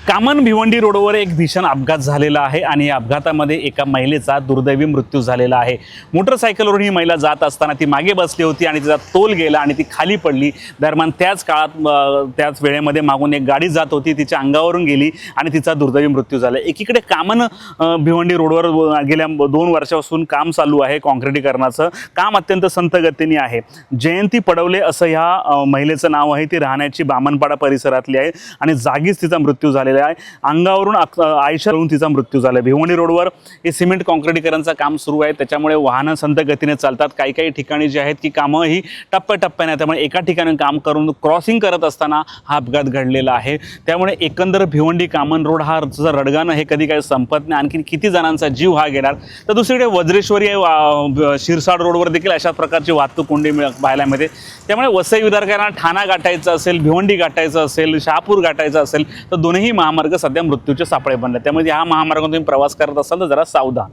कामन भिवंडी रोडवर एक भीषण अपघात झालेला आहे आणि या अपघातामध्ये एका महिलेचा दुर्दैवी मृत्यू झालेला आहे। मोटरसायकलवरून ही महिला जात असताना ती मागे बसली होती आणि तिचा तोल गेला आणि ती खाली पडली। दरम्यान त्याच काळात त्याच वेळेमध्ये मागून एक गाडी जात होती, तिच्या अंगावरून गेली आणि तिचा दुर्दैवी मृत्यू झाला। एकीकडे कामन भिवंडी रोडवर गेल्या 2 वर्षापासून काम चालू आहे, काँक्रिटीकरणाचं काम अत्यंत संथ गतीने आहे। जयंती पडवले असं ह्या महिलेचं नाव आहे। ती राहण्याची बामनपाडा परिसरातली आहे आणि जागीच तिचा मृत्यू झालेला आहे। अंगावरून आयशर होऊन तिचा मृत्यू झाला। भिवंडी रोडवर हे सिमेंट काँक्रिटीकरणाचं काम सुरू आहे, त्याच्यामुळे वाहनं संथ गतीने चालतात। काही काही जी आहेत की कामं ही टप्प्याटप्प्याने, त्यामुळे एका ठिकाणी काम करून क्रॉसिंग करत असताना हा अपघात घडलेला आहे। त्यामुळे एकंदर भिवंडी कामन रोड हा रडगाणं हे कधी काही संपत नाही। आणखी किती जणांचा जीव हा गेला। तर दुसरीकडे वज्रेश्वरी शिरसाड रोडवर देखील अशा प्रकारची वाहतूक कोंडी पाहायला मिळते। त्यामुळे वसई विरारकरांना ठाणा गाठायचं असेल, भिवंडी गाठायचं असेल, शहापूर गाठायचं असेल तर दोन्ही महामार्ग सध्या मृत्यूचे सापळे बनले। त्यामुळे ह्या महामार्गातून तुम्ही प्रवास करत असाल तर जरा सावधान।